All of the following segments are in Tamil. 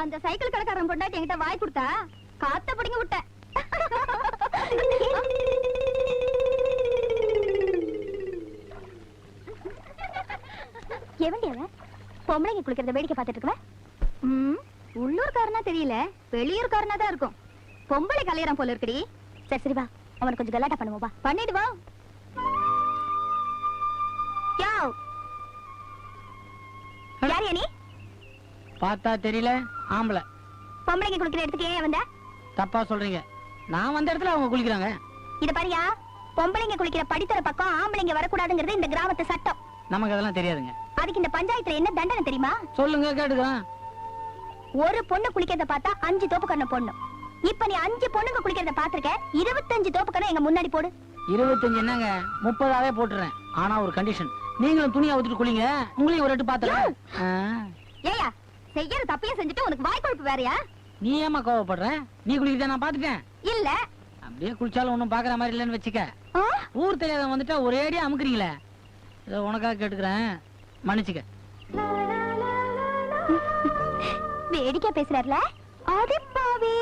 அந்த சைக்கிள் கடைக்காரன் பொண்டாட்டி என்கிட்ட வாய் கொடுத்தா காத்த பிடிங்க விட்டேன். எவண்டி அவன் பொம்பளைங்க குளிக்கிறத வேடிக்கை பார்த்துட்டு இருக்கவன்? உள்ளூர்காரனா தெரியல, வெளியூர்காரனா தான் இருக்கும். பொம்பளை கல்யாணம் போல இருக்குடி. சரி சரி வா, அவனுக்கு கொஞ்சம் கலாட்டா பண்ணுவோம். வா பண்ணிட்டு வா. யார் நீ? பார்த்தா தெரியல, ஆம்பளை. பொம்பளைங்க குளிக்கிற இடத்துக்கு ஏன் வந்த? தப்பா சொல்றீங்க, நான் வந்த இடத்துல அவங்க குளிக்கிறாங்க. இத பாரியா, பொம்பளைங்க குளிக்கிற படித்தர பக்கம் ஆம்பளைங்க வரக்கூடாதுங்கிறது இந்த கிராமத்து சட்டம். நமக்கு அதெல்லாம் தெரியாதுங்க. அதுக்கு இந்த பஞ்சாயத்துல என்ன தண்டனை தெரியுமா? சொல்லுங்க கேட்டுக்கலாம். ஒரு பொண்ணு குளிக்கிறத பார்த்தா 5 தோப்புக்கண்ண போடணும். இப்ப நீ 5 பொண்ணுங்க குளிக்கிறத பாத்திருக்க, 25 தோப்புக்கண்ண எங்க முன்னாடி போடு. 25 என்னங்க, 30ஆவே போட்டுறேன். ஆனா ஒரு கண்டிஷன், நீங்களும் துணியை ஊத்திட்டு குளிங்க, உங்களையும் ஒரு எட்டு பாத்துறேன். ஏயா செய்யற தப்பையும் செஞ்சுட்டு உனக்கு வாய் கொழுப்பு வேறயா? நீ ஏமா கோவப்படுற? நீ குளிக்கிறத நான் பாத்துட்டேன். இல்ல அப்படியே குளிச்சாலும் ஒண்ணும் பாக்குற மாதிரி இல்லன்னு வச்சுக்க. ஊர் தெரியாத வந்துட்டா ஒரே அடியா அமுக்குறீங்களே. இதை உனக்காக கேட்டுக்கிறேன், மன்னிச்சுக்க. வேடிக்கை பேசுறாருல அதே பாவி.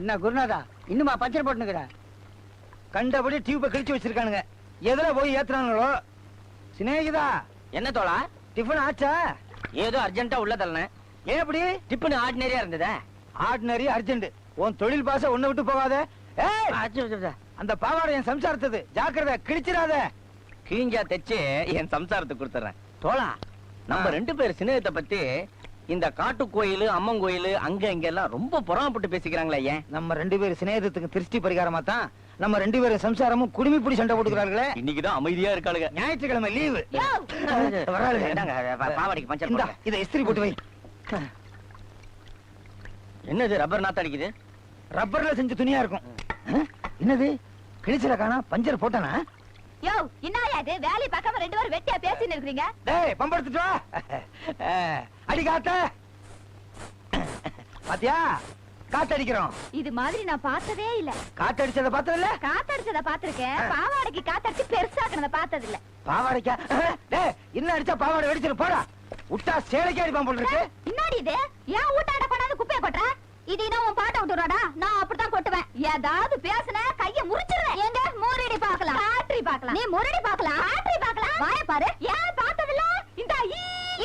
என்ன குருநாதா, இன்னுமா பஞ்சர் போட்டுனுக்குற? கண்டபடி டியூபை கிழிச்சு வச்சிருக்கானுங்க. எதுல போய் ஏத்துறாங்களோ. சிநேகிதா, என்ன தோழா, டிஃபன் ஆச்சா? ஏதோ அர்ஜென்ட்டா உள்ள தள்ளனேன். ஏன் அப்படி? டிஃபன் ஆர்டினரியா இருந்ததா? Ordinary urgent. உன் தொழில் பாச ஒண்ணு விட்டு போகாத. அந்த பாவாடை என் சம்சாரத்தது, ஜாக்கிரதை, கிழிச்சிடாத. கிழிஞ்சா தைச்சு என் சம்சாரத்துக்கு கொடுத்துறேன். தோழா, நம்ம 2 பேர் சிநேகத்தை பத்தி இந்த காட்டு கோயில், அம்மன் கோயில், அங்க இங்க எல்லாம் ரொம்ப பொறாமப்பட்டு பேசிக்கிறாங்களே. ஏன்? நம்ம 2 பேர் சிநேகத்துக்கு திருஷ்டி பரிகாரமா தான் நம்ம 2 பேரும் சம்சாரமும் குடுமி பிடி சண்டை போட்டுக்கிறார்களே. இன்னைக்குதான் அமைதியா இருக்காளுங்க. ஞாயிற்றுக்கிழமை லீவு. பாவாடிக்கு பஞ்சர். இதை இஸ்திரி போட்டு வை. என்னது ரப்பர் நாத்த அடிக்குது? ரப்பர்ல செஞ்ச துணியா இருக்கும். என்னது கிழிச்சல காணா? பஞ்சர் போட்டானா? யோ என்னயா இது? வேலை பார்க்காம 2 பேரும் வெட்டியா பேசிட்டு இருக்கீங்க. டேய் பம்பெடுத்துட்டு வா. அடி காத்த. பாத்தியா, காத்தடிக்கிறோம். இது மாதிரி நான் பார்த்ததே இல்ல. காத்தடிச்சத பார்த்தது இல்ல? காத்தடிச்சத பாத்திருக்கேன், பாவாடைக்கு காத்தடிச்சு பெருசாக்குனத பார்த்தது இல்ல. பாவாடைக்கா? டேய் இன்னும் அடிச்சா பாவாடை வெடிச்சிரு. போடா, விட்டா சேலைக்கு அடிப்பான் போல இருக்கு. என்னடி இது? ஏன் ஊட்டாட கொண்டாந்து குப்பைய கொட்டுற? இது என்ன உன் பாட்ட விட்டுறாடா? நான் அப்படித்தான் கொட்டுவேன். ஏதாவது பேசுன கைய முறிச்சிடுறேன். எங்க முரடி பார்க்கலாம், ஆட்ரி பார்க்கலாம். நீ முரடி பார்க்கலாம், ஆட்ரி பார்க்கலாம். வாய பாரு. ஏன் பார்த்ததில்ல? இந்த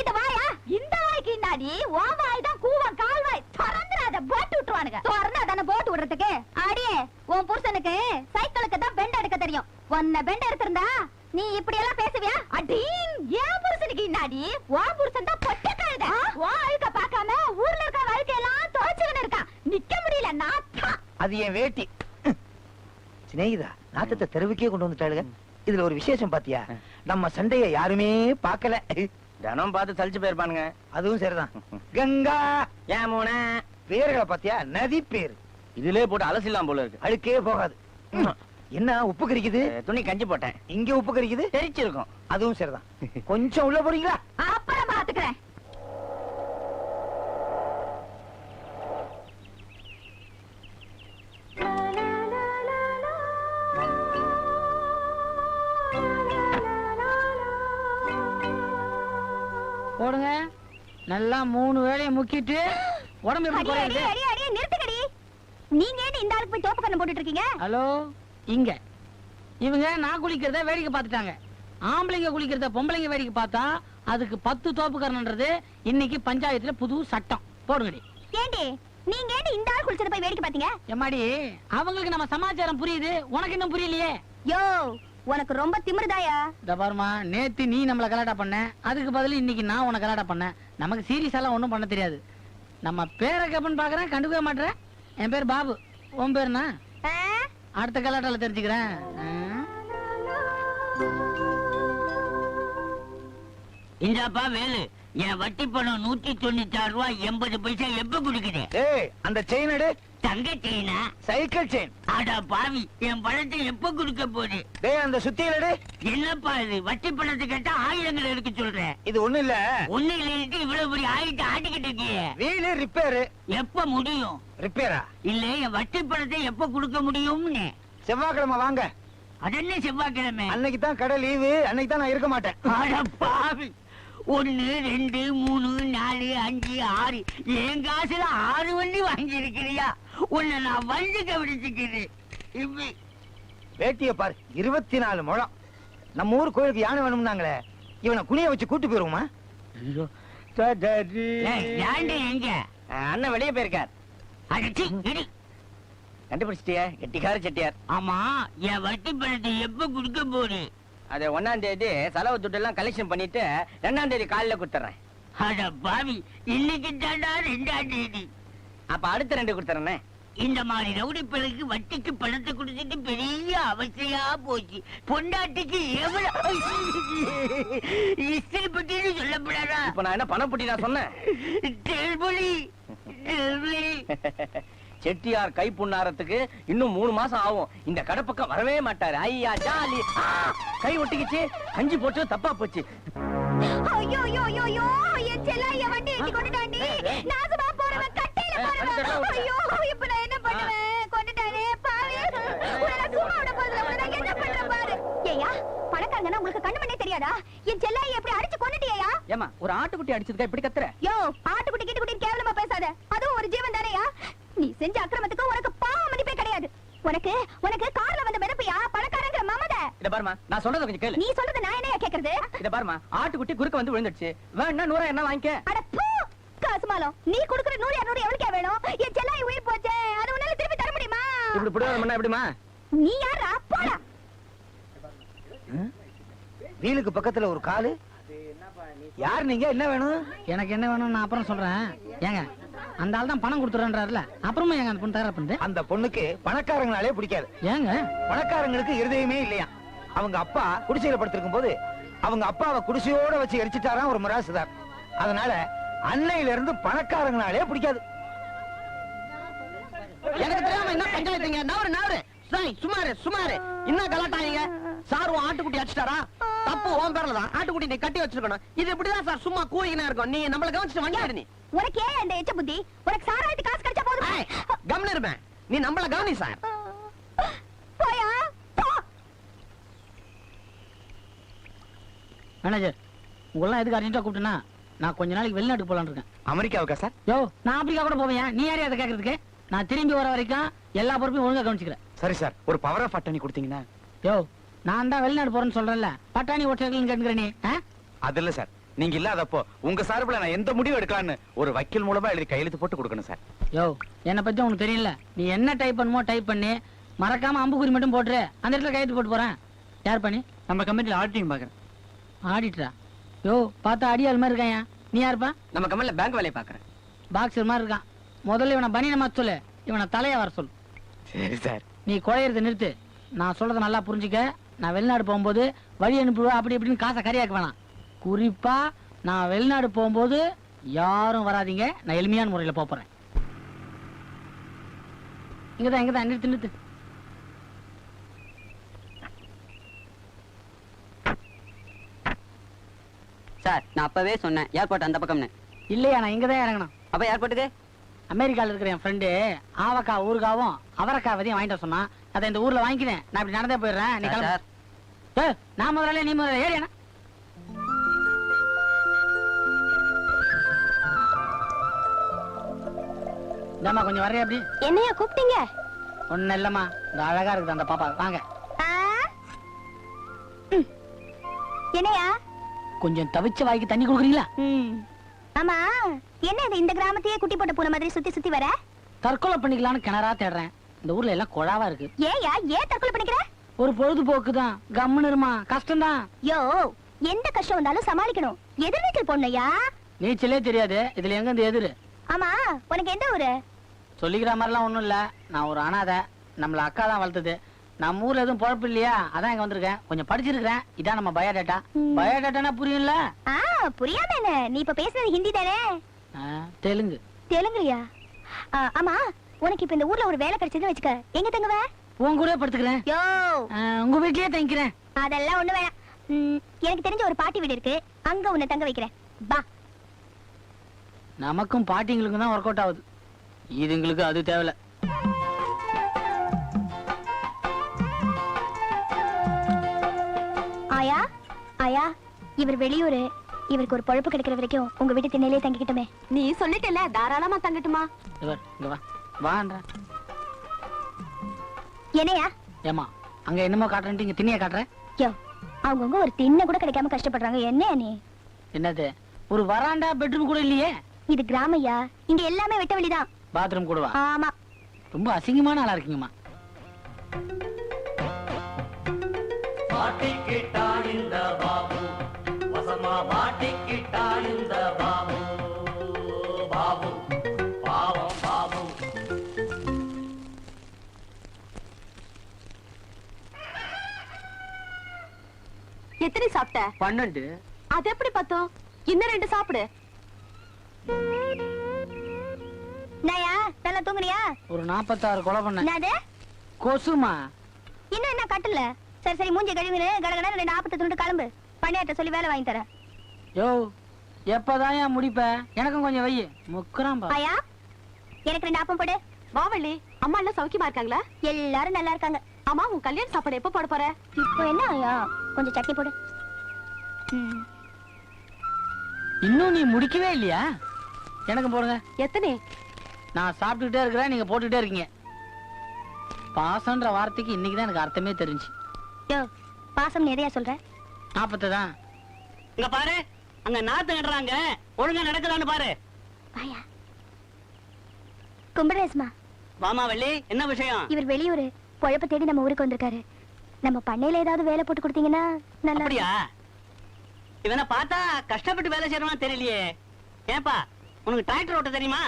இது வாயா? இந்த வாய்க்கு இன்னாடி ஓ வாய் தான் கூவம், கால் வாய் திறந்துறாத, போட்டு விட்டுருவானுங்க. திறந்தா தானே போட்டு விடுறதுக்கு. அடியே உன் புருஷனுக்கு சைக்கிளுக்கு தான் பெண்ட் எடுக்க தெரியும். உன்னை பெண்ட் எடுத்திருந்தா நீ இப்படி எல்லாம் பேசுவியா? அடீன், ஏன் புருஷனுக்கு இன்னாடி உன் புருஷன் தான் பொட்ட கழுத. உன் அழுக்க பார்க்காம ஊர்ல இருக்க வாழ்க்கையெல்லாம் துவைச்சுக்கின்னு இருக்கான். நிக்க முடியல நாத்தா. அது என் வேட்டி. சிநேகிதா, நாத்தத்தை தெருவுக்கே கொண்டு வந்துட்டாளுங்க. இதுல ஒரு விசேஷம் பாத்தியா? நம்ம சண்டைய யாருமே பார்க்கல. தினம் பார்த்து சலிச்சு போயிருப்பானுங்க. அதுவும் சரிதான். கங்கா, யமுனா பேர்களை பாத்தியா? நதி பேர். இதுலயே போட்டு அலசிலாம் போல இருக்கு. அழுக்கே போகாது. என்ன உப்பு கறிக்குது? துணி கஞ்சி போட்டேன். இங்க உப்பு கறிக்குது, தெரிச்சிருக்கும். அதுவும் சரிதான். கொஞ்சம் உள்ள போறீங்களா? அப்புறம் பாத்துக்கிறேன். போடுங்க, நல்லா 3 வேளையை முக்கிட்டு உடம்பு எப்படி குறையுது? நிறுத்துக்கடி. நீங்க ஏன் இந்த ஆளுக்கு போய் தோப்பு கண்ணம் போட்டுட்டு இருக்கீங்க? ஹலோ, இங்க இவங்க நான் குளிக்கிறத வேடிக்கை பார்த்துட்டாங்க. ஆம்பளைங்க குளிக்கிறத பொம்பளைங்க வேடிக்கை பார்த்தா அதுக்கு 10 தோப்புக்காரன்ன்றது இன்னைக்கு பஞ்சாயத்துல புது சட்டம். போடுங்கடி. ஏண்டி நீங்க ஏன் இந்த ஆள் குளிச்சத போய் வேடிக்கை பாத்தீங்க? எம்மாடி, அவங்களுக்கு நம்ம சமாச்சாரம் புரியுது, உனக்கு இன்னும் புரியலையே. யோ உனக்கு ரொம்ப திமிருதாயா? இந்த பாருமா, நேத்து நீ நம்மள கலாட்டா பண்ண, அதுக்கு பதில் இன்னைக்கு நான் உனக்கு கலாட்டா பண்ணேன். நமக்கு சீரியஸ் எல்லாம் ஒண்ணும் பண்ண தெரியாது. நம்ம பேரை கப்பன் பாக்குறேன், கண்டுக்கவே மாட்டேன். என் பேர் பாபு, உன் பேருனா? அடுத்த கலாட்டால தெரிஞ்சுக்கிறேன். இந்தாப்பா வேலு, என் வட்டி பணம் 196 ரூபாய் 80 பைசா எப்ப குடுக்குது? ஏய் அந்த செயின் எடு. தங்க செயினா? Cycle chain. அட பாவி, என் பணத்தை எப்ப குடுக்க போகுது? டேய் அந்த சுத்தியல் எடு. என்னப்பா இது, வட்டி பணத்தை கேட்டா ஆயிரங்கள் எடுக்க சொல்றேன். இது ஒண்ணு இல்ல. ஒண்ணு இல்லைட்டு இவ்வளவு பெரிய ஆயிரத்தை ஆட்டிக்கிட்டு இருக்கியே. Wheel repair. எப்ப முடியும்? ரிப்பேரா? இல்ல, என் வட்டி பணத்தை எப்ப குடுக்க முடியும்னு. செவ்வாய்க்கிழமை வாங்க. அது என்ன செவ்வாய்க்கிழமை? அன்னைக்கு தான் கடை லீவு, அன்னைக்கு தான் நான் இருக்க மாட்டேன். அட பாவி, 1 2 3 4 5 6 என் காசுல 6 வண்டி வாங்கி இருக்கிறியா? உன்னை நான் வண்டி கவனிச்சுக்கிறேன். வேட்டிய பாரு, 24 முழம். நம்ம ஊர் கோயிலுக்கு யானை வேணும்னாங்களே, இவனை குனிய வச்சு கூட்டு போயிருவோமா? ஏண்டி எங்க? அண்ணன் வெளியே போயிருக்கார். அடிச்சு இடி. கண்டுபிடிச்சிட்டியா? கெட்டிக்கார செட்டியார். ஆமா, என் வட்டி பணத்தை எப்ப குடுக்க போறே? அது 1ஆம் தேதி செலவு துட்டு எல்லாம் கலெக்ஷன் பண்ணிட்டு 2ஆம் தேதி காலையில கொடுத்துறேன். அட பாவி, இன்னைக்கு தாண்டா 2ஆம் தேதி. அப்ப அடுத்த 2 கொடுத்துறேன். இந்த மாதிரி ரவுடி பிள்ளைக்கு வட்டிக்கு பணத்தை கொடுத்துட்டு பெரிய அவசியா போச்சு. பொண்டாட்டிக்கு எவ்வளவு இஸ்திரி பட்டின்னு சொல்லப்படாதா? இப்ப நான் என்ன பணப்பட்டி நான் சொன்னேன்? தெல்பொலி, தெல்பொலி. செட்டியார் கை புண்ணாரத்துக்கு இன்னும் 3 மாசம் ஆகும். இந்த கடை பக்கம் வரவே மாட்டாரு. ஐயா ஜாலி. கை ஒட்டிக்கிச்சு, கஞ்சி போட்டு தப்பா போச்சு. ஐயோ ஐயோ ஐயோ ஐயோ, என் செல்லாய வண்டி ஏத்தி கொண்டுட்டாண்டி. நாசமா போறவன் கட்டையில போறவன். ஐயோ, இப்ப நான் என்ன பண்ணுவேன்? கொண்டுட்டானே பாவி. உன்னை சும்மா விட போறதுல உன்னை நான் என்ன பண்ற பாரு. ஏயா, பணக்காரங்கன்னா உங்களுக்கு கண்ணு மண்ணே தெரியாதா? என் செல்லாய எப்படி அடிச்சு கொண்டுட்டியா? ஏமா, ஒரு ஆட்டுக்குட்டி அடிச்சதுக்கா இப்படி கத்துற? யோ, ஆட்டுக்குட்டி கிட்டுக்குட்டின்னு கேவலமா பேசாத. அதுவும் ஒரு ஜீவன் தானேயா? நீ செஞ்ச அக்கிரமத்துக்கு உனக்கு பாவ மதிப்பே கிடையாது. உனக்கு உனக்கு கார்ல வந்த மிதப்பியா பணக்காரங்கிற மமத. இத பாருமா, நான் சொல்றத கொஞ்சம் கேளு. நீ சொல்றது நான் என்னையா கேக்குறது? இத பாருமா, ஆட்டுக்குட்டி குறுக்க வந்து விழுந்துடுச்சு. வேணா 100 என்ன வாங்கிக்க. அட பூ, காசுமாலம். நீ குடுக்குற 100 200 எவனுக்கே வேணும்? என் செல்லாய் உயிர் போச்சே, அது உன்னால திருப்பி தர முடியுமா? இப்படி புடிவாதம் பண்ணா எப்படிமா? நீ யாரா? போடா. வீலுக்கு பக்கத்துல ஒரு காலு. யார் நீங்க? என்ன வேணும்? எனக்கு என்ன வேணும் நான் அப்புறம் சொல்றேன். ஏங்க, அந்த ஆள் தான் பணம் கொடுத்துறேன்றாருல, அப்புறமா ஏங்க அந்த பொண்ணு தயாரா பண்ணுது? அந்த பொண்ணுக்கு பணக்காரங்களாலே பிடிக்காது. ஏங்க? பணக்காரங்களுக்கு இருதயமே இல்லையா. அவங்க அப்பா குடிசையில படுத்திருக்கும் போது அவங்க அப்பாவை குடிசையோட வச்சு எரிச்சிட்டாராம் ஒரு மிராசுதார். அதனால அன்னையில இருந்து பணக்காரங்களாலே பிடிக்காது. எனக்கு தெரியாம என்ன பஞ்சாயத்துங்க? நாவரு சுமாரு என்ன கலாட்டாங்க? சார் உன் ஆட்டுக்குட்டி அடிச்சிட்டாரா? தப்பு உன் பேர்ல தான். ஆட்டுக்குட்டி நீ கட்டி வச்சிருக்கணும். இது இப்படிதான் சார் சும்மா கூலிங்கனா இருக்கும். நீ நம்மள கவனிச்சிட்டு வண்டியாரு. நீ உனக்கு ஏன் அந்த எச்ச புத்தி? உனக்கு சாராயத்து காசு கிடைச்சா போதும். கம்னு இருப்பேன். நீ நம்மள கவனி சார். போயா போ. மேனேஜர், உங்களெல்லாம் எதுக்கு அர்ஜென்ட்டா கூப்பிட்டேன்னா, நான் கொஞ்ச நாளைக்கு வெளிநாட்டுக்கு போலான்னு இருக்கேன். அமெரிக்காவுக்கா சார்? யோ, நான் ஆப்பிரிக்கா கூட போவேன். நீ யாரையும் அதை கேட்கறதுக்கு? நான் திரும்பி வர வரைக்கும் எல்லா பொறுப்பையும் ஒழுங்கா கவனிச்சுக்கிறேன். சரி சார், ஒரு பவர் ஆஃப் அட்டர்னி கொடுத்தீங்கன்னா. யோ, நான் தான் வெளிநாடு போறேன்னு சொல்றேன்ல, பட்டாணி ஓட்டர்கள்னு கேட்கிற நீ? அது இல்ல சார், நீங்க இல்லாதப்போ உங்க சார்பில் நான் எந்த முடிவு எடுக்கலான்னு ஒரு வக்கீல் மூலமா எழுதி கையெழுத்து போட்டு கொடுக்கணும் சார். யோ, என்னை பத்தி உனக்கு தெரியல. நீ என்ன டைப் பண்ணுமோ டைப் பண்ணி மறக்காம அம்புக்குறி மட்டும் போட்டுரு. அந்த இடத்துல கையெழுத்து போட்டு போறேன். யார் பண்ணி? நம்ம கம்பெனில ஆடிட்டிங் பாக்குறேன். ஆடிட்டரா? யோ, பார்த்தா அடியாள் மாதிரி இருக்காயா. நீ யாருப்பா? நம்ம கம்பெனில பேங்க் வேலையை பாக்குறேன். பாக்ஸர் மாதிரி இருக்கான். முதல்ல இவனை பனியனை மாத்த சொல்லு, இவனை தலைய வர சொல்லு. சரி சார். நீ குழையறத நிறுத்து. நான் சொல்றத நல்லா புரிஞ்சுக்க. நான் வெளிநாடு போகும்போது வழி அனுப்புவா அப்படி இப்படின்னு காசை கரியாக்க வேணாம். குறிப்பா நான் வெளிநாடு போகும்போது யாரும் வராதீங்க. நான் எளிமையான முறையில போறேன். இங்கதான் நிறுத்து. சார், நான் அப்பவே சொன்னேன் ஏர்போர்ட் அந்த பக்கம்னு. இல்லையா, நான் இங்கதான் இறங்கணும். அப்ப ஏர்போர்ட்டுக்கு அமெரிக்கால இருக்கிற என் ஃப்ரெண்டு ஆவக்கா ஊறுகாவும் அவரக்காய் வதையும் வாங்கிட்டு சொன்னான். அதை இந்த ஊர்ல வாங்கிக்கிறேன். நான் இப்படி நடந்தே போயிடுறேன். நீ கிளம்பு. சார், ஏய், நான் முதல்ல நீ முதல்ல ஏறியா? இந்தாம்மா, கொஞ்சம் வர்றியா? அப்படி என்னையா கூப்பிட்டீங்க? ஒண்ணு இல்லம்மா, இந்த அழகா இருக்குது அந்த பாப்பா. வாங்க. என்னையா? கொஞ்சம் தவிச்ச வாய்க்கு தண்ணி கொடுக்குறீங்களா? ஆமா, என்ன இது இந்த கிராமத்தையே குட்டி போட்ட பூனை மாதிரி சுத்தி சுத்தி வர? தற்கொலை பண்ணிக்கலாம்னு கிணறா தேடுறேன். இந்த ஊர்ல எல்லாம் குழாவா இருக்கு. ஏயா, ஏன் தற்கொலை பண்ணிக்கிற? ஒரு பொழுதுபோக்கு தான். கம்முன்னு இருமா, கஷ்டம் தான். யோ, எந்த கஷ்டம் வந்தாலும் சமாளிக்கணும். எதிர்நீச்சல் போடணும்யா. நீச்சலே தெரியாது, இதுல எங்க இந்த எதிரு? ஆமா, உனக்கு எந்த ஊரு? சொல்லிக்கிற மாதிரிலாம் ஒண்ணும் இல்ல. நான் ஒரு அனாதை. நம்மள அக்கா தான் வளர்த்தது. நம்ம ஊர்ல எதுவும் பொழப்பு இல்லையா, அதான் இங்க வந்திருக்கேன். கொஞ்சம் படிச்சிருக்கிறேன். இதான் நம்ம பயோடேட்டா. ம். பயோடேட்டானா புரியும்ல? புரியாம என்ன? நீ இப்ப பேசுறது ஹிந்தி தானே? தெலுங்கு. தெலுங்குயா? ஆமா, உனக்கு இப்ப இந்த ஊர்ல ஒரு வேலை கிடைச்சதுன்னு வச்சுக்க, எங்க தங்குவ? உன் கூட படுத்துக்கிறேன். யோ, உங்க வீட்லயே தங்கிக்கிறேன். அதெல்லாம் ஒண்ணு வேணாம். எனக்கு தெரிஞ்ச ஒரு பாட்டி வீடு இருக்கு, அங்க உன்னை தங்க வைக்கிறேன். பா. நமக்கும் பாட்டிங்களுக்கும் தான் ஒர்க் அவுட் ஆகுது. இதுங்களுக்கு அது தேவையில்ல. ஆயா, ஆயா, இவர் வெளியூரு. இவருக்கு ஒரு பொழப்பு கிடைக்கிற வரைக்கும் உங்க வீட்டு திண்ணையிலே தங்கிக்கிட்டுமே. நீ சொல்லிட்டல, தாராளமா தங்கட்டுமா? இங்க வா, வான்றா. என்னையா? ஏமா, அங்க என்னமோ காட்டுறேன்ட்டு இங்க திண்ணைய காட்டுறேன். யோ, அவங்கவுங்க ஒரு திண்ணை கூட கிடைக்காம கஷ்டப்படுறாங்க. என்னையா நீ? என்னது, ஒரு வராண்டா பெட்ரூம் கூட இல்லையே? இது கிராமையா, இங்க எல்லாமே வெட்ட வெளிதான். பாத்ரூம் கூடவா? ஆமா. ரொம்ப அசிங்கமான ஆளா இருக்கீங்கம்மா. எத்தனை சாப்பிட்ட? 12. அது எப்படி பத்தோம்? இன்னும் 2 சாப்பிடு. நயா, நல்லா தூங்குனியா? ஒரு 46 கொலை பண்ண. என்னது? கொசுமா. இன்னும் என்ன கட்டல? சரி சரி, மூஞ்சி கழுவினு கடகடா 2 ஆப்பத்தை துண்டு கிளம்பு. பண்ணியாட்ட சொல்லி வேலை வாங்கி தரேன். யோ, எப்பதான் ஏன் முடிப்ப? எனக்கும் கொஞ்சம் வை. முக்குறான் பா. ஆயா, எனக்கு 2 ஆப்பம் போடு. வாவள்ளி, அம்மா எல்லாம் சௌக்கியமா இருக்காங்களா? எல்லாரும் நல்லா இருக்காங்க. அம்மா, உன் கல்யாண சாப்பாடு எப்ப போட போற? இப்போ என்ன ஆயா, கொஞ்சம் சட்னி போடு. இன்னும் நீ முடிக்கவே இல்லையா? எனக்கு போடுங்க. எத்தனை? நான் சாப்பிட்டுக்கிட்டே இருக்கிறேன், நீங்க போட்டுக்கிட்டே இருக்கீங்க. பாசம்ன்ற வார்த்தைக்கு இன்னைக்குதான் எனக்கு அர்த்தமே தெரிஞ்சு. யோ, பாசம் எதையா சொல்ற? 40 தான். இங்க பாரு, அங்க நாத்து நடுறாங்க, ஒழுங்கா நடக்குதான்னு பாரு. ஆயா, கும்பரேஸ்மா, வாமா வள்ளி, என்ன விஷயம்? இவர் வெளியூரு, பொழப்ப தேடி நம்ம ஊருக்கு வந்திருக்காரு. நம்ம பண்ணையில ஏதாவது வேலை போட்டு கொடுத்தீங்கன்னா நல்லா. அப்படியா? இவனை பார்த்தா கஷ்டப்பட்டு வேலை செய்யறவனா தெரியலையே. ஏன்பா, உனக்கு டிராக்டர் ஓட்ட தெரியுமா?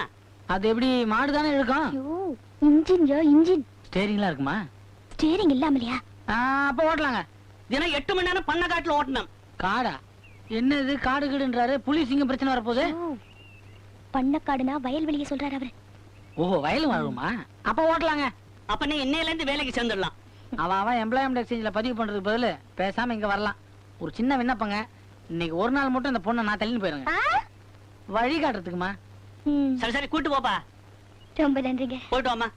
அது எப்படி, மாடு தானே இருக்கும். ஐயோ, இன்ஜின் யோ, இன்ஜின். ஸ்டேரிங்லாம் இருக்குமா? ஸ்டீரிங் இல்லாமலையா? அப்ப ஓட்டலாங்க. தினம் 8 மணி நேரம் பண்ண காட்டுல ஓட்டணும். காடா? என்ன இது காடு கீடுன்றாரு? புலி சிங்கம் பிரச்சனை வரப்போகுது. பண்ணக்காடுனா வயல்வெளியை சொல்றாரு அவரு. ஓஹோ, வயலும் வாழுமா? அப்ப ஓட்டலாங்க. அப்ப நீ இன்னையில இருந்து வேலைக்கு சேர்ந்துடலாம். அவன் எம்ப்ளாய்மெண்ட் எக்ஸ்சேஞ்சில பதிவு பண்றதுக்கு பதிலு பேசாம இங்க வரலாம். ஒரு சின்ன விண்ணப்பங்க, இன்னைக்கு ஒரு நாள் மட்டும் இந்த பொண்ணை நான் தள்ளின்னு போயிருங்க. வழி காட்டுறதுக்குமா? சரி சரி, கூட்டு போப்பா. ரொம்ப நன்றிங்க. போயிட்டு வாமா.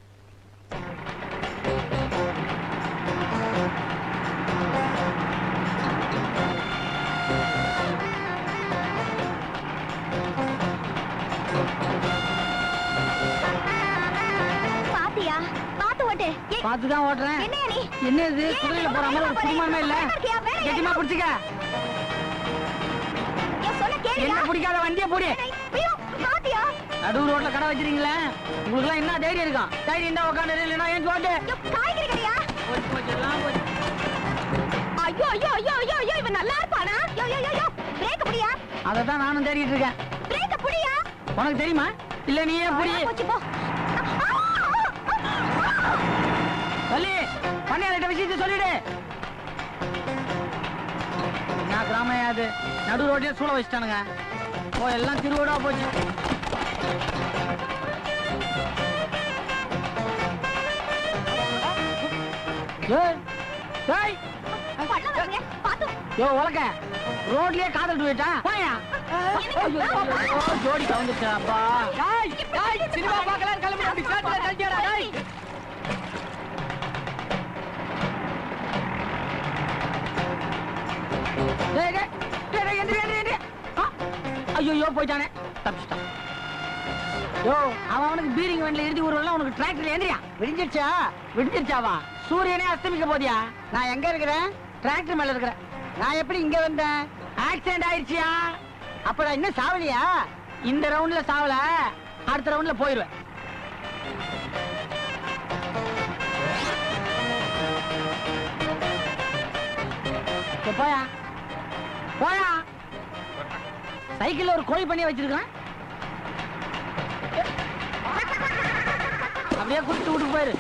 பாத்தியா? பாத்து ஓட்டு. பார்த்துதான் ஓட்டுறேன். என்னையா நீ? என்ன இது, குதிரையில போற மாதிரி ஒரு குடும்பமே இல்ல. கெட்டிமா பிடிச்சிக்க. என்ன பிடிக்காத வண்டியை போடி. பாத்தியா? நடு ரோட்ல கடை வச்சிருக்கீங்களே, உங்களுக்கு எல்லாம் என்ன தைரியம் இருக்கும்? தைரியம் இருந்தா உட்காந்து, இல்லைன்னா ஏன் ஓட்டு. காய்கறி கடையா? ஐயோ ஐயோ ஐயோ ஐயோ ஐயோ, இவன் நல்லா இருப்பானா? யோ யோ யோ யோ, பிரேக் புடியா? அததான் நானும் தேடிட்டு இருக்கேன். பிரேக் புடியா? உனக்கு தெரியுமா? இல்ல நீ ஏன் புடி. போச்சு போ. வள்ளி, பண்ணையார்கிட்ட விஷயத்தை சொல்லிடு. என்ன கிராமம் அது? நடு ரோட்லயே சூழ வச்சுட்டானுங்க. ஓ, எல்லாம் திருவிடா போச்சு. உலக ரோட்லயே காதல் போயிட்டா போயா. ஜோடி கவுந்துச்சாப்பா. சினிமா பார்க்கலாம் கிளம்பி. ஐயோ போயிட்டானே, தப்பிச்சிட்டான். யோ, அவனுக்கு பீரிங் வண்டில எழுதி வருவா, உனக்கு டிராக்டர்ல ஏந்திரியா? விடிஞ்சிருச்சா? விடிஞ்சிருச்சாவா? சூரியனே அஸ்தமிக்க போதியா? நான் எங்க இருக்கிறேன்? டிராக்டர் மேல இருக்கிற. நான் எப்படி இங்க வந்தேன்? ஆக்சிடென்ட் ஆயிடுச்சியா? அப்ப நான் இன்னும் சாவலியா? இந்த ரவுண்ட்ல சாவல, அடுத்த ரவுண்ட்ல போயிருவேன். போயா போயா. சைக்கிள்ல ஒரு கோழி பண்ணி வச்சிருக்கான், அப்படியே குடிச்சு விட்டு போயிரு.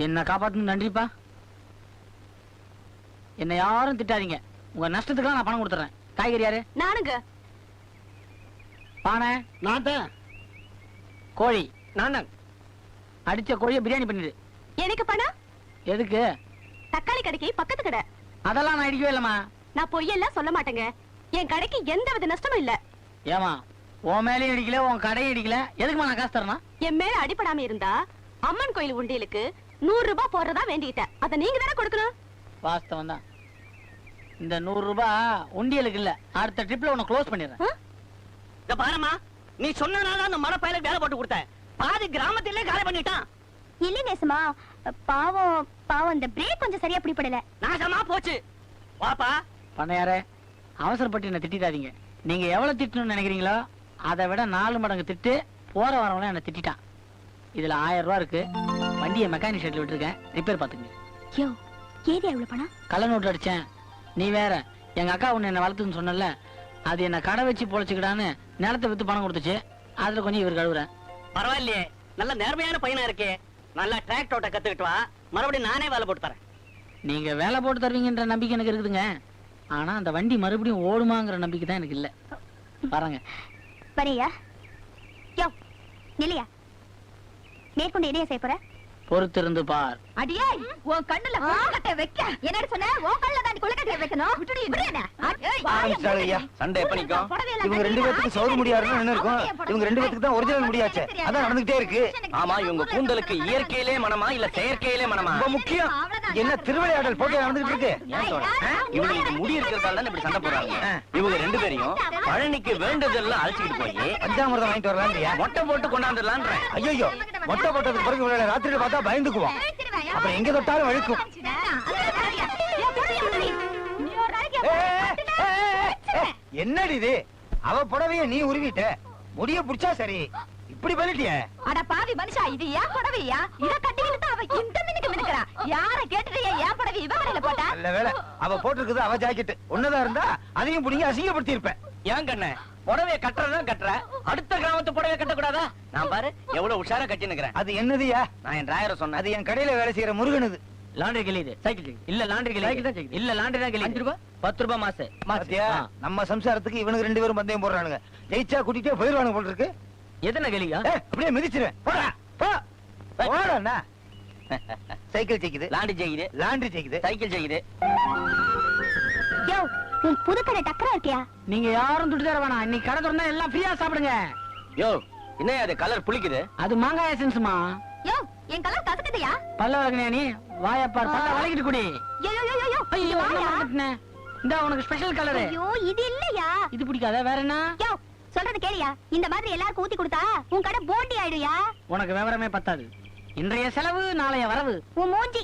என்ன காப்பாத்துன்னு நன்றிப்பா. என்ன யாரும் திட்டாதீங்க. உங்க நஷ்டத்துக்குலாம் நான் பணம் கொடுத்துறேன். காய்கறி யாரு? நானுங்க. பானை நான் தான். கோழி நான் தான். அடிச்ச கோழியை பிரியாணி பண்ணிடு. எனக்கு பணம் எதுக்கு? தக்காளி கடைக்கு பக்கத்து கடை. அதெல்லாம் நான் அடிக்கவே இல்லம்மா. நான் பொய்யெல்லாம் சொல்ல மாட்டேங்க. என் கடைக்கு எந்த வித நஷ்டமும் இல்ல. ஏமா உன் மேலேயும் அடிக்கல உன் கடையும் அடிக்கல, எதுக்குமா நான் காசு தரணும்? என் மேல அடிபடாம இருந்தா அம்மன் கோயில் உண்டியலுக்கு 100 ரூபாய் போடுறதா வேண்டிக்கிட்டேன். அதை நீங்க தானே கொடுக்கணும். வாஸ்தவம் தான். இந்த 100 ரூபாய் உண்டியலுக்கு இல்ல, அடுத்த ட்ரிப்ல உன்னை க்ளோஸ் பண்ணிடுறேன். இந்த பாருமா, நீ சொன்னனால அந்த மர பையலுக்கு வேலை போட்டு கொடுத்த. பாதி கிராமத்திலே காலி பண்ணிட்டான். இல்ல நேசமா, பாவம் பாவம் இந்த பிரேக் கொஞ்சம் சரியா பிடிபடல. நாசமா போச்சு. வாப்பா. பண்ணையாரே, அவசரப்பட்டு என்ன திட்டாதீங்க. நீங்க எவ்வளவு திட்டணும்னு நினைக்கிறீங்களோ அதை விட 4 மடங்கு திட்டு போற வரவங்க என்ன திட்டான். இதுல 1000 ரூபாய் இருக்கு. வண்டியை மெக்கானிக் ஷெட்ல விட்டுருக்கேன், ரிப்பேர் பாத்துங்க. யோ, ஏது எவ்வளவு பணம்? கள்ள நோட்டு அடிச்சேன். நீ வேற, எங்க அக்கா ஒண்ணு என்ன வளர்த்துன்னு சொன்னல, அது என்ன கடை வச்சு பொழைச்சுக்கிடான்னு நிலத்தை வித்து பணம் கொடுத்துச்சு. அதுல கொஞ்சம் இவர் கழுவுறேன். பரவாயில்லையே, நல்ல நேர்மையான பையனா இருக்கே. நல்லா டிராக்டர் ஓட்ட கத்துக்கிட்டு வா, மறுபடியும் நானே வேலை போட்டு தரேன். நீங்க வேலை போட்டு தருவீங்கன்ற நம்பிக்கை எனக்கு இருக்குதுங்க. ஆனா அந்த வண்டி மறுபடியும் ஓடுமாங்கிற நம்பிக்கை தான் எனக்கு இல்ல. பாருங்க. வரையா? யோ, நிலையா? மேற்கொண்டு என்ன செய்ய போற? பொறுத்திருந்து பார். அடியே, உன் கண்ணுல கொழுக்கட்டை வைக்க. என்னடி சொன்ன? உன் கண்ணுல தான் கொழுக்கட்டை வைக்கணும். விடுடா. ஆரம்பிச்சிட்டாங்க ஐயா. சண்டை எப்ப நிக்கும்? இவங்க 2 பேத்துக்கு சோறு முடியாதுன்னு என்ன இருக்கும்? இவங்க 2 பேத்துக்கு தான் ஒரிஜினல் முடியாச்சே. அதான் நடந்துகிட்டே இருக்கு. ஆமா, இவங்க கூந்தலுக்கு இயற்கையிலே மனமா இல்ல செயற்கையிலே மனமா? ரொம்ப முக்கியம். என்ன திருவிளையாடல் போட்டி நடந்துகிட்டு இருக்கு? இவங்களுக்கு முடி இருக்கிறதால தான் இப்படி சண்டை போடுறாங்க. இவங்க 2 பேரையும் பழனிக்கு வேண்டுதெல்லாம் அழைச்சிட்டு போய் பஞ்சாமிர்தம் வாங்கிட்டு வரலாம் இல்லையா? மொட்டை போட்டு கொண்டாந்துடலான்ற. ஐயோ, மொட்டை போட்டதுக்கு பிறகு இவங்களை ராத்திரியில பார்த்தா பயந்துக்குவோம். அப்புறம் எங்க தொட்டாலும் வழுக்கும். என்னடி இது? அவ புடவைய நீ உருவிட்ட, முடிய புடிச்சா சரி, இப்படி பண்ணிட்டிய? அட பாவி மனுஷா, இது ஏன் புடவையா? இத கட்டிக்கிட்டு அவ இந்த மினுக்கு மினுக்குறா. யார கேட்டுட்டு ஏன் புடவை இவ வரையில போட்டா? நல்ல வேளை அவ போட்டிருக்குது அவ ஜாக்கெட். ஒன்னதா இருந்தா அதையும் புடிங்க அசிங்கப்படுத்தி இருப்பேன். ஏன் கண்ணே, புடவைய கட்டுறதுதான் கட்டுற, அடுத்த கிராமத்து புடவைய கட்டக்கூடாதா? நான் பாரு எவ்வளவு உஷாரா கட்டி நிக்கிறேன். அது என்னதுயா? நான் என் டிராயரை சொன்னேன். அது என் கடையில வேலை செய்யற முருகனுது. லாண்டரி கிளியுது. சைக்கிள் இல்ல, லாண்டரி கிளி இல்ல, லாண்டரி தான் கிளி. 5 ரூபாய் 10 ரூபாய் மாசம். பாத்தியா? நம்ம சம்சாரத்துக்கு இவனுக்கு 2 பேரும் பந்தயம் போடுறானுங்க. ஜெயிச்சா கூட்டிட்டே போயிருவானுங்க போல இருக்கு. எத்தனை கிளியா? அப்படியே மிதிச்சிருவேன். போடா போ. போடா. சைக்கிள் ஜெயிக்குது, லாண்டி ஜெயிக்குது, லாண்டரி ஜெயிக்குது, சைக்கிள் ஜெயிக்குது. யோ, உன் புது கடை டக்கரா இருக்கியா? நீங்க யாரும் துட்டு தர வேணாம். இன்னைக்கு கடை திறந்தா எல்லாம் ஃப்ரீயா சாப்பிடுங்க. யோ, என்ன அது கலர் புளிக்குது? அது மாங்காய் எசன்ஸ்மா. யோ, என் கலர் கசக்குதையா? பல்ல வளர்க்கணியா நீ? வாயப்பார், பல்ல வளைக்கிட்டு குடி. யோ யோ யோ யோ, ஐயோ, இங்க வாயா. இந்த உனக்கு ஸ்பெஷல் கலரு. ஐயோ, இது இல்லையா? இது பிடிக்காத, வேற என்ன? யோ, சொல்றது கேளியா? இந்த மாதிரி எல்லாருக்கும் ஊத்தி கொடுத்தா உன் கடை போண்டி ஆயிடுயா. உனக்கு விவரமே பத்தாது. இன்றைய செலவு நாளைய வரவு. உன் மூஞ்சி.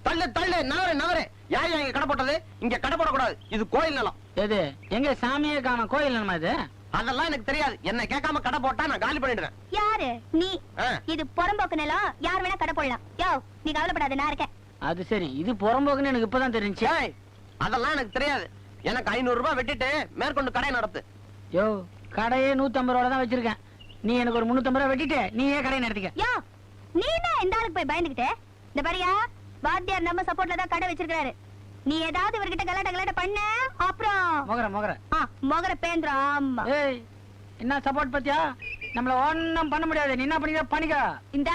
தள்ளு தள்ளு, நவரு நவரு. யார் இங்க கடை போட்டது? இங்க கடை போடக்கூடாது, இது கோயில் நிலம். எது? எங்க சாமியே காணோம், கோயில் என்னமா இது? அதெல்லாம் எனக்கு தெரியாது. என்ன கேட்காம கடை போட்டா நான் காலி பண்ணிடுறேன். யாரு நீ? ஆ. இது புறம்போக்கு நிலம், யார் வேணா கடை போடலாம். யோ, நீ கவலைப்படாத, நான் இருக்கேன். அது சரி, இது புறம்போக்குன்னு எனக்கு இப்பதான் தெரிஞ்சு. ஏய், அதெல்லாம் எனக்கு தெரியாது. எனக்கு 500 ரூபாய் வெட்டிட்டு மேற்கொண்டு கடை நடத்து. யோ, கடையே 150 ரூபா தான் வச்சிருக்கேன். நீ எனக்கு ஒரு 350 ரூபா வெட்டிட்டு நீயே கடையை நடத்திக்க. யோ, நீ தான் இந்த ஆளுக்கு போய் பயந்துகிட்டே. இந்த பாரியா, வாத்தியார் நம்ம சப்போர்ட்ல தான் கடை வச்சிருக்காரு. நீ ஏதாவது இவர்கிட்ட கலாட்ட பண்ண அப்புறம் மொகர மொகர பேந்திரம். ஆமா. ஏய், என்ன சப்போர்ட் பத்தியா? நம்மள ஒண்ணும் பண்ண முடியாது. நீ என்ன பண்ணிக்க. இந்த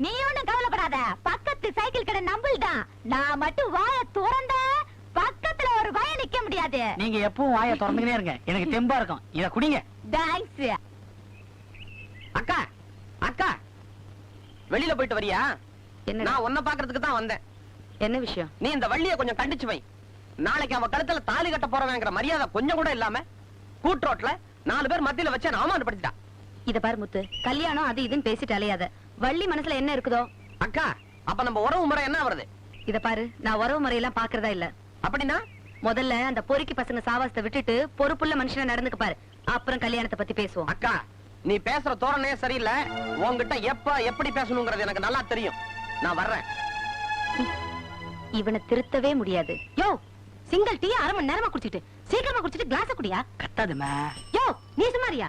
நீ ஒண்ணும் கவலைப்படாத. பக்கத்து சைக்கிள் கடை நம்பல்தான். நான் மட்டும் வாய திறந்த பக்கத்துல ஒரு வாய நிக்க முடியாது. நீங்க எப்பவும் வாயை திறந்துக்கினே இருங்க, எனக்கு தெம்பா இருக்கும். இத குடிங்க. தேங்க்ஸ். அக்கா அக்கா, வெளியில போயிட்டு வரியா? என்ன? நான் உன்னை பாக்குறதுக்கு தான் வந்தேன். என்ன விஷயம்? நீ இந்த வள்ளிய கொஞ்சம் கண்டிச்சு வை. நாளைக்கு அவ கழுத்துல தாலி கட்ட போறவங்கிற மரியாதை கொஞ்சம் கூட இல்லாம கூட்ரோட்ல 4 பேர் மத்தியில வச்சு நான் அவமானப்படுத்திட்டா. இத பாரு முத்து, கல்யாணம் அது இதுன்னு பேசிட்டு அலையாத. வள்ளி மனசுல என்ன இருக்குதோ. அக்கா, அப்ப நம்ம உறவு முறை என்ன வருது? இத பாரு, நான் உறவு முறையெல்லாம் பாக்குறதா இல்ல. அப்படின்னா முதல்ல அந்த பொறுக்கி பசங்க சாவாசத்தை விட்டுட்டு பொறுப்புள்ள மனுஷனா நடந்துக்க பாரு. அப்புறம் கல்யாணத்தை பத்தி பேசுவோம். அக்கா, நீ பேசுற தோரணே சரியில்லை. உன்கிட்ட எப்ப எப்படி பேசணுங்கிறது எனக்கு நல்லா தெரியும். நான் வர்றேன். இவனை திருத்தவே முடியாது. யோ, சிங்கிள் டீ 1/2 மணி நேரமா குடிச்சிட்டு சீக்கிரமா குடிச்சிட்டு கிளாஸ குடியா. கத்தாதுமா. யோ, நீ சுமாரியா?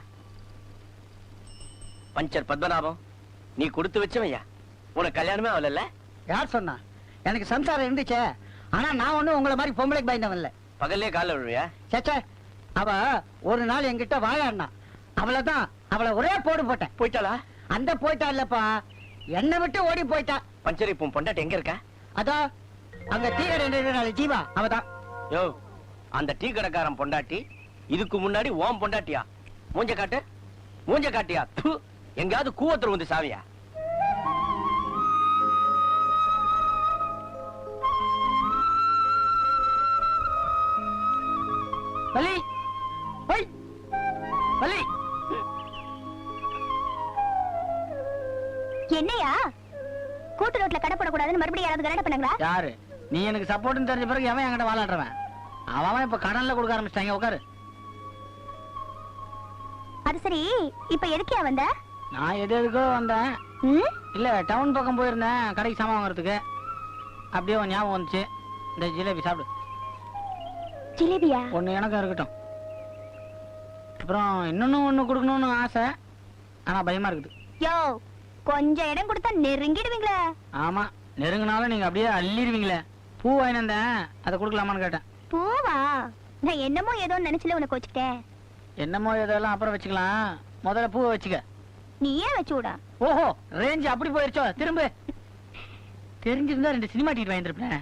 பஞ்சர் பத்மநாபம், நீ கொடுத்து வச்சவையா? உனக்கு கல்யாணமே ஆகல. யார் சொன்னா? எனக்கு சம்சாரம் இருந்துச்சே, ஆனா நான் ஒண்ணும் உங்களை மாதிரி பொம்பளைக்கு பயந்தவன் இல்ல. பகல்லே கால விழுவியா? சேச்சே, அவ ஒரு நாள் என்கிட்ட வாயாடினா, அவளதான் அவளை ஒரே போடு போட்டேன். போயிட்டாளா? அந்த போயிட்டா இல்லப்பா, என்னை விட்டு ஓடி போயிட்டா. பஞ்சரி பூ பொண்டாட்டி எங்க இருக்க? அதோ அங்க டீ கடை ஜீவா, அவதான். யோ, அந்த டீ கடைக்காரன் பொண்டாட்டி இதுக்கு முன்னாடி ஓம் பொண்டாட்டியா? மூஞ்ச காட்டு, மூஞ்ச காட்டியா? ப்பு, எங்கயாவது கூவத்துல வந்து சாவியா? வலி ஒய் வலி. என்னையா கூட்டு ரோட்ல கடை போடக்கூடாதுன்னு மறுபடியும் யாராவது கலாட்டம் பண்ணாங்களா? யாரு நீ? எனக்கு சப்போர்ட்னு தெரிஞ்ச பிறகு எவன் என்கிட்ட வாழாடுறவன்? அவன் இப்ப கடன்ல கொடுக்க ஆரம்பிச்சிட்டாங்க. உட்காரு. அது சரி, இப்ப எதுக்கியா வந்த? நான் எதுக்கோ வந்தேன். ம்? இல்ல டவுன் பக்கம் போயிருந்தேன் கடைக்கு சாமான் வாங்குறதுக்கு. அப்படியே உன் ஞாபகம் வந்துச்சு. இந்த ஜிலேபி சாப்பிடு. ஜிலேபியா? ஒண்ணு எனக்கும் இருக்கட்டும். அப்புறம் இன்னொன்னு கொடுக்கணும்னு ஆசை, ஆனா பயமா இருக்குது. யோ, கொஞ்சம் இடம் கொடுத்தா நெருங்கிடுவீங்களே. ஆமா, நெருங்கினாலும் நீங்க அப்படியே அள்ளிடுவீங்களே. பூ வாங்கினேன், அதை கொடுக்கலாமான்னு கேட்டேன். பூவா? நான் என்னமோ ஏதோ நினைச்சுல உனக்கு வச்சுட்டேன். என்னமோ இதெல்லாம் அப்புறம் வச்சுக்கலாம், முதல்ல பூவை வச்சுக்க. நீ ஏன் வச்சு விடா? ஓஹோ, ரேஞ்ச் அப்படி போயிருச்சோ? திரும்ப தெரிஞ்சிருந்தா 2 சினிமா டிக்கெட் வாங்கிருப்பேன்.